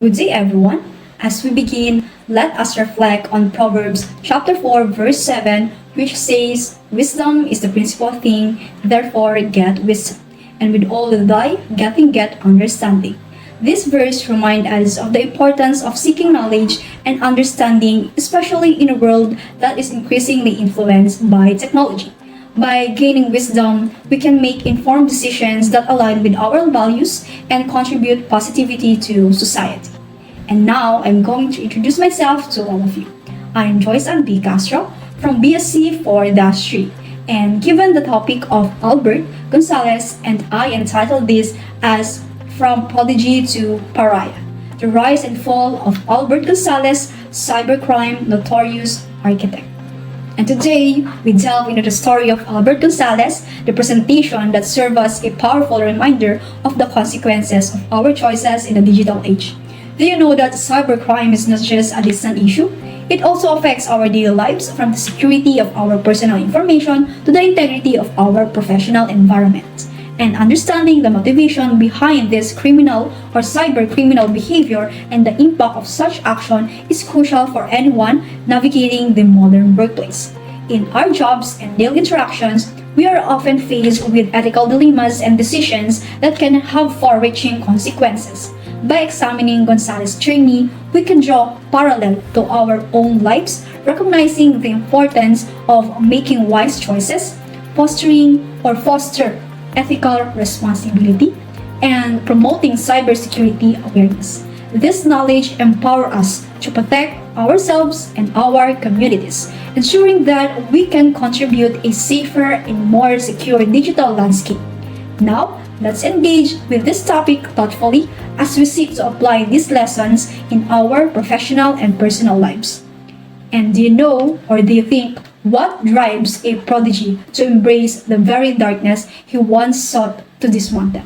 Good day, everyone. As we begin, let us reflect on Proverbs chapter 4, verse 7, which says, "Wisdom is the principal thing, therefore get wisdom, and with all thy getting get understanding." This verse reminds us of the importance of seeking knowledge and understanding, especially in a world that is increasingly influenced by technology. By gaining wisdom, we can make informed decisions that align with our values and contribute positivity to society. And now I'm going to introduce myself to all of you. I'm Joyce and B. CASTRO from BSc 4-3. And given the topic of Albert Gonzales, and I entitled this as From Prodigy to Pariah, the rise and fall of Albert Gonzales, cybercrime, notorious architect. And today, we delve into the story of Albert Gonzales, the presentation that serves as a powerful reminder of the consequences of our choices in the digital age. Do you know that cybercrime is not just a distant issue? It also affects our daily lives, from the security of our personal information to the integrity of our professional environment. And understanding the motivation behind this criminal or cybercriminal behavior and the impact of such action is crucial for anyone navigating the modern workplace. In our jobs and daily interactions, we are often faced with ethical dilemmas and decisions that can have far-reaching consequences. By examining Gonzales' journey, we can draw parallel to our own lives, recognizing the importance of making wise choices, foster ethical responsibility, and promoting cybersecurity awareness. This knowledge empowers us to protect ourselves and our communities, ensuring that we can contribute a safer and more secure digital landscape. Now, let's engage with this topic thoughtfully as we seek to apply these lessons in our professional and personal lives. And do you know, or do you think, what drives a prodigy to embrace the very darkness he once sought to dismantle?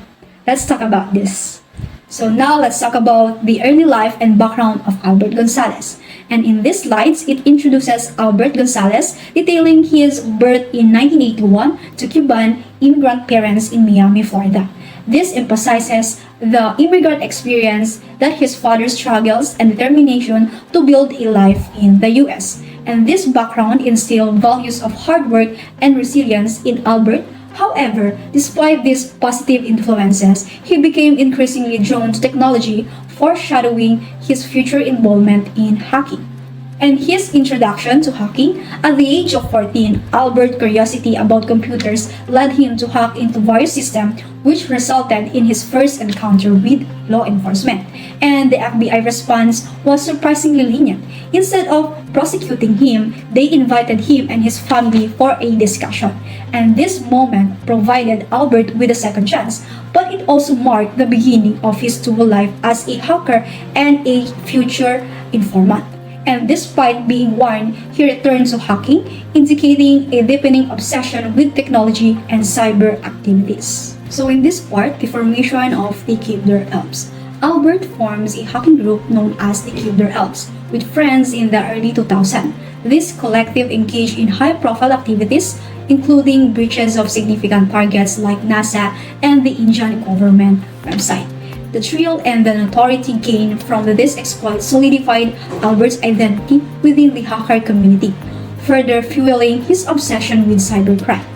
Let's talk about this. So now let's talk about the early life and background of Albert Gonzales. And in these slides, it introduces Albert Gonzales, detailing his birth in 1981 to Cuban immigrant parents in Miami, Florida. This emphasizes the immigrant experience, that his father's struggles and determination to build a life in the US. And this background instilled values of hard work and resilience in Albert. However, despite these positive influences, he became increasingly drawn to technology, foreshadowing his future involvement in hacking. And his introduction to hacking at the age of 14, Albert's curiosity about computers led him to hack into various systems, which resulted in his first encounter with law enforcement. And the FBI response was surprisingly lenient. Instead of prosecuting him, they invited him and his family for a discussion. And this moment provided Albert with a second chance, but it also marked the beginning of his dual life as a hacker and a future informant. And despite being warned, he returned to hacking, indicating a deepening obsession with technology and cyber activities. So in this part, the formation of the Kildare Elves. Albert forms a hacking group known as the Kildare Elves with friends in the early 2000s. This collective engaged in high-profile activities, including breaches of significant targets like NASA and the Indian government website. The thrill and the notoriety gained from this exploit solidified Albert's identity within the hacker community, further fueling his obsession with cybercrime.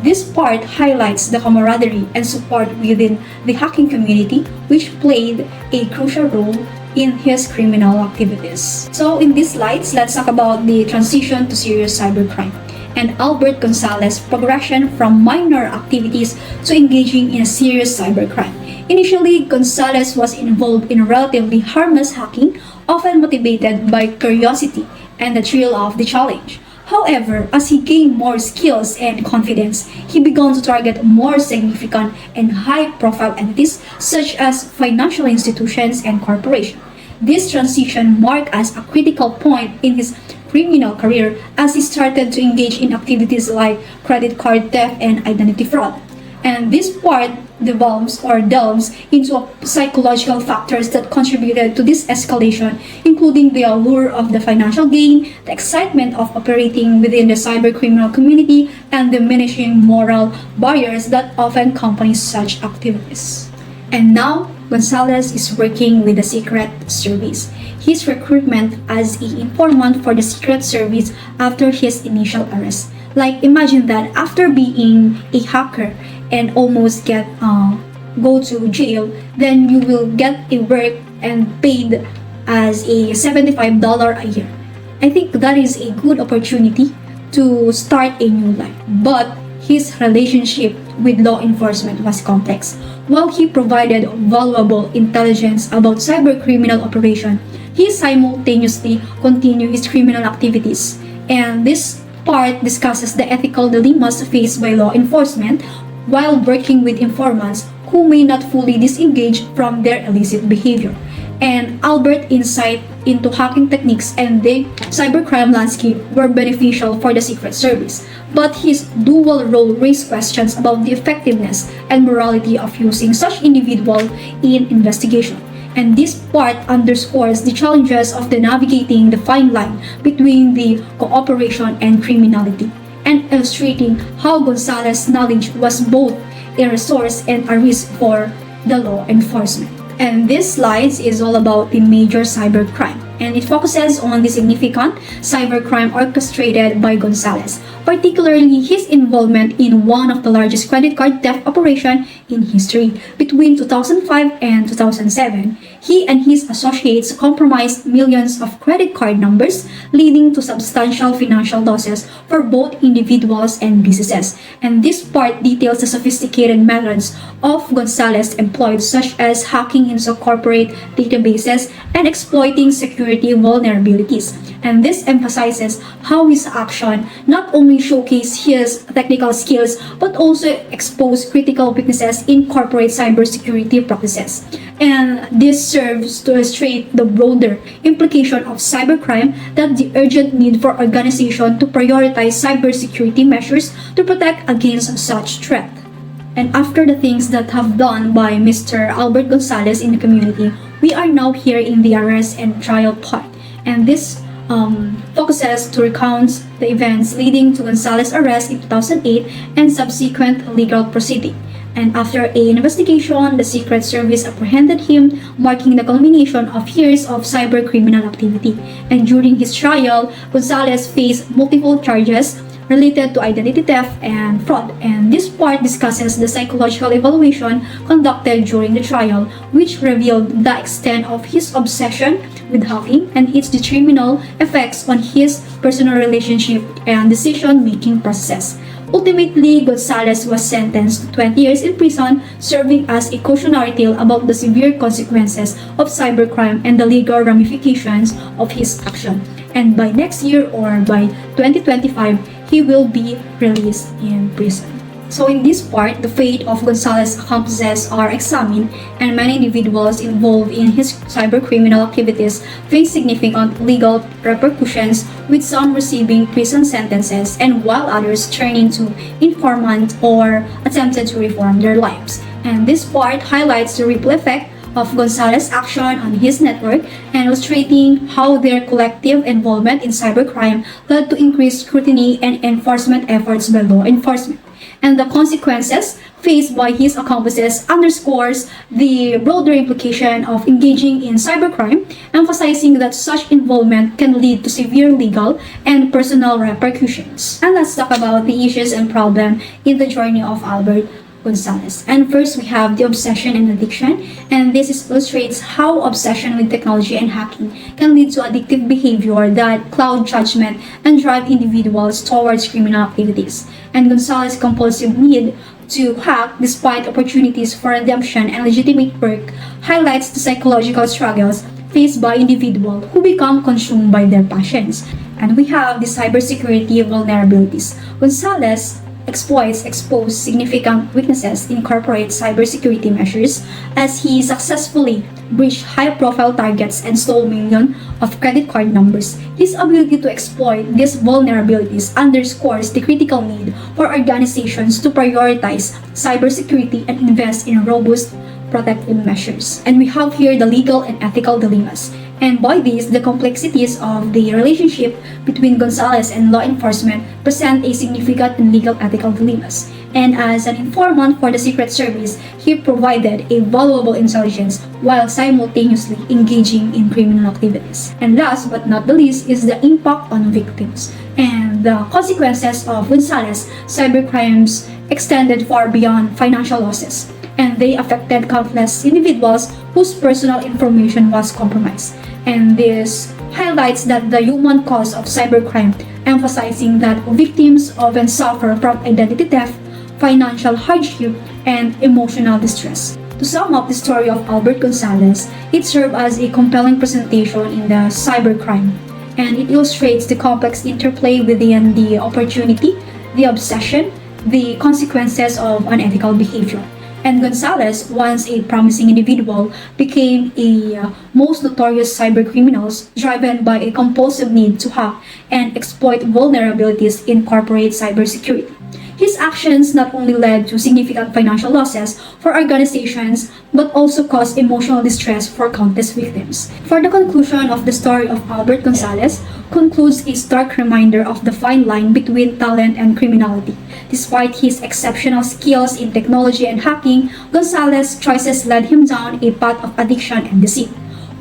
This part highlights the camaraderie and support within the hacking community, which played a crucial role in his criminal activities. So in these slides, let's talk about the transition to serious cybercrime and Albert Gonzales' progression from minor activities to engaging in a serious cybercrime. Initially, Gonzales was involved in relatively harmless hacking, often motivated by curiosity and the thrill of the challenge. However, as he gained more skills and confidence, he began to target more significant and high-profile entities such as financial institutions and corporations. This transition marked as a critical point in his criminal career as he started to engage in activities like credit card theft and identity fraud. And this part delves into psychological factors that contributed to this escalation, including the allure of the financial gain, the excitement of operating within the cybercriminal community, and diminishing moral barriers that often accompany such activities. And now, Gonzales is working with the Secret Service. His recruitment as an informant for the Secret Service after his initial arrest. Like, imagine that after being a hacker and almost go to jail, then you will get a work and paid as a $75 a year. I think that is a good opportunity to start a new life. But his relationship with law enforcement was complex. While he provided valuable intelligence about cybercriminal operation, he simultaneously continued his criminal activities. And this part discusses the ethical dilemmas faced by law enforcement while working with informants who may not fully disengage from their illicit behavior. And Albert's insight into hacking techniques and the cybercrime landscape were beneficial for the Secret Service, but his dual role raised questions about the effectiveness and morality of using such individuals in investigation. And this part underscores the challenges of navigating the fine line between the cooperation and criminality, and illustrating how Gonzales' knowledge was both a resource and a risk for the law enforcement. And this slide is all about the major cybercrime, and it focuses on the significant cybercrime orchestrated by Gonzales, particularly his involvement in one of the largest credit card theft operations in history. Between 2005 and 2007, he and his associates compromised millions of credit card numbers, leading to substantial financial losses for both individuals and businesses. And this part details the sophisticated methods of Gonzales employed, such as hacking into corporate databases and exploiting security vulnerabilities. And this emphasizes how his action not only showcased his technical skills but also exposed critical weaknesses in corporate cybersecurity practices. And this serves to illustrate the broader implication of cybercrime, that the urgent need for organizations to prioritize cybersecurity measures to protect against such threat. And after the things that have done by Mr. Albert Gonzales in the community, we are now here in the arrest and trial part. And this focuses to recount the events leading to Gonzales' arrest in 2008 and subsequent legal proceeding. And after an investigation, the Secret Service apprehended him, marking the culmination of years of cybercriminal activity. And during his trial, Gonzales faced multiple charges related to identity theft and fraud. And this part discusses the psychological evaluation conducted during the trial, which revealed the extent of his obsession with hacking and its detrimental effects on his personal relationship and decision-making process. Ultimately, Gonzales was sentenced to 20 years in prison, serving as a cautionary tale about the severe consequences of cybercrime and the legal ramifications of his action. And by next year, or by 2025, he will be released in prison. So in this part, the fate of Gonzales' accomplices are examined, and many individuals involved in his cybercriminal activities face significant legal repercussions, with some receiving prison sentences and while others turning to informant or attempted to reform their lives. And this part highlights the ripple effect of Gonzales' action on his network and illustrating how their collective involvement in cybercrime led to increased scrutiny and enforcement efforts by law enforcement. And the consequences faced by his accomplices underscores the broader implication of engaging in cybercrime, emphasizing that such involvement can lead to severe legal and personal repercussions. And let's talk about the issues and problems in the journey of Albert Gonzales. And first, we have the obsession and addiction, and illustrates how obsession with technology and hacking can lead to addictive behavior that cloud judgment and drive individuals towards criminal activities. And Gonzales' compulsive need to hack, despite opportunities for redemption and legitimate work, highlights the psychological struggles faced by individuals who become consumed by their passions. And we have the cybersecurity vulnerabilities. Gonzales exposed significant weaknesses in corporate cybersecurity measures, as he successfully breached high-profile targets and stole millions of credit card numbers. His ability to exploit these vulnerabilities underscores the critical need for organizations to prioritize cybersecurity and invest in robust protective measures. And we have here the legal and ethical dilemmas. And by this, the complexities of the relationship between Gonzales and law enforcement present a significant and legal ethical dilemmas. And as an informant for the Secret Service, he provided a valuable intelligence while simultaneously engaging in criminal activities. And last but not the least is the impact on victims. And the consequences of Gonzales' cybercrimes extended far beyond financial losses, and they affected countless individuals whose personal information was compromised. And this highlights that the human cause of cybercrime, emphasizing that victims often suffer from identity theft, financial hardship, and emotional distress. To sum up the story of Albert Gonzales, it served as a compelling presentation in the cybercrime, and it illustrates the complex interplay within the opportunity, the obsession, the consequences of unethical behavior. And Gonzales, once a promising individual, became a most notorious cybercriminals driven by a compulsive need to hack and exploit vulnerabilities in corporate cybersecurity. His actions not only led to significant financial losses for organizations, but also caused emotional distress for countless victims. For the conclusion of the story of Albert Gonzales concludes a stark reminder of the fine line between talent and criminality. Despite his exceptional skills in technology and hacking, Gonzales' choices led him down a path of addiction and deceit,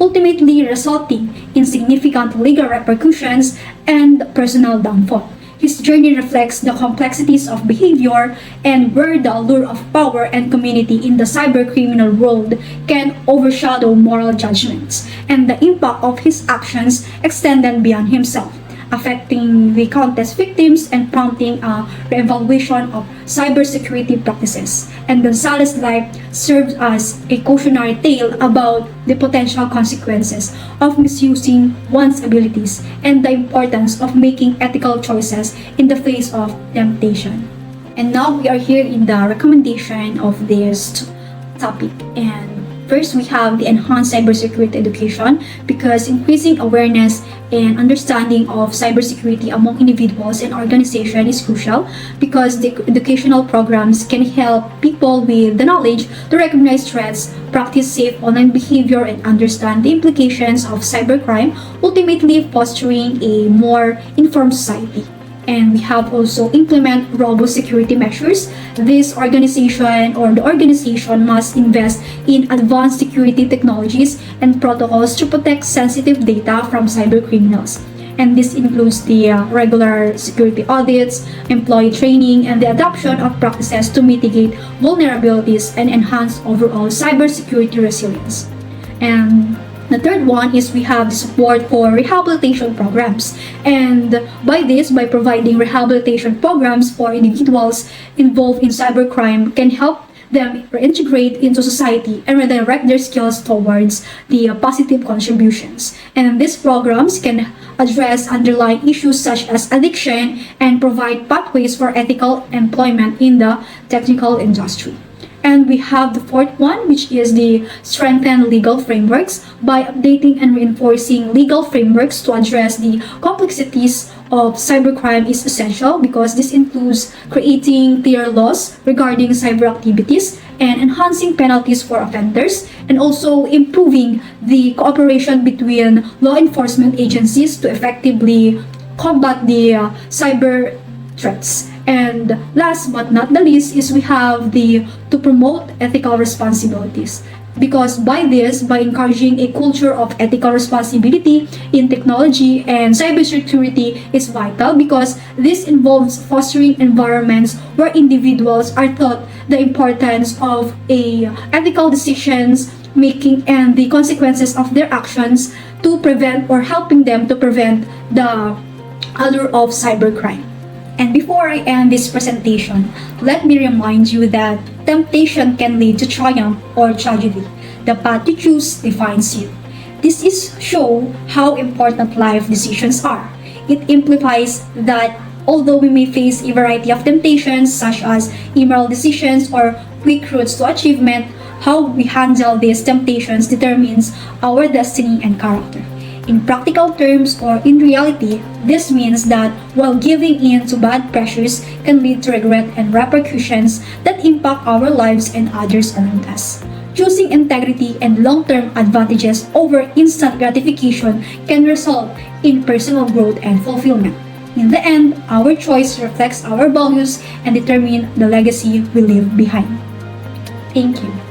ultimately resulting in significant legal repercussions and personal downfall. His journey reflects the complexities of behavior and where the allure of power and community in the cybercriminal world can overshadow moral judgments, and the impact of his actions extended beyond himself, affecting the countless victims and prompting a reevaluation of cybersecurity practices. And Gonzales' life serves as a cautionary tale about the potential consequences of misusing one's abilities and the importance of making ethical choices in the face of temptation. And now we are here in the recommendation of this topic. And first, we have the enhanced cybersecurity education, because increasing awareness and understanding of cybersecurity among individuals and organizations is crucial, because the educational programs can help people with the knowledge to recognize threats, practice safe online behavior, and understand the implications of cybercrime, ultimately fostering a more informed society. And we have also implement robust security measures. This organization or the organization must invest in advanced security technologies and protocols to protect sensitive data from cybercriminals. And this includes the regular security audits, employee training, and the adoption of practices to mitigate vulnerabilities and enhance overall cybersecurity resilience. And the third one is we have support for rehabilitation programs. And by providing rehabilitation programs for individuals involved in cybercrime can help them reintegrate into society and redirect their skills towards the positive contributions. And these programs can address underlying issues such as addiction and provide pathways for ethical employment in the technical industry. And we have the fourth one, which is the strengthen legal frameworks. By updating and reinforcing legal frameworks to address the complexities of cybercrime is essential, because this includes creating clear laws regarding cyber activities and enhancing penalties for offenders, and also improving the cooperation between law enforcement agencies to effectively combat the cyber threats. And last but not the least is we have the to promote ethical responsibilities, because by encouraging a culture of ethical responsibility in technology and cybersecurity is vital, because this involves fostering environments where individuals are taught the importance of ethical decisions making and the consequences of their actions to prevent or helping them to prevent the allure of cybercrime. And before I end this presentation, let me remind you that temptation can lead to triumph or tragedy. The path you choose defines you. This is show how important life decisions are. It implies that although we may face a variety of temptations such as immoral decisions or quick routes to achievement, how we handle these temptations determines our destiny and character. In practical terms or in reality, this means that while giving in to bad pressures can lead to regret and repercussions that impact our lives and others around us. choosing integrity and long-term advantages over instant gratification can result in personal growth and fulfillment. In the end, our choice reflects our values and determine the legacy we leave behind. Thank you.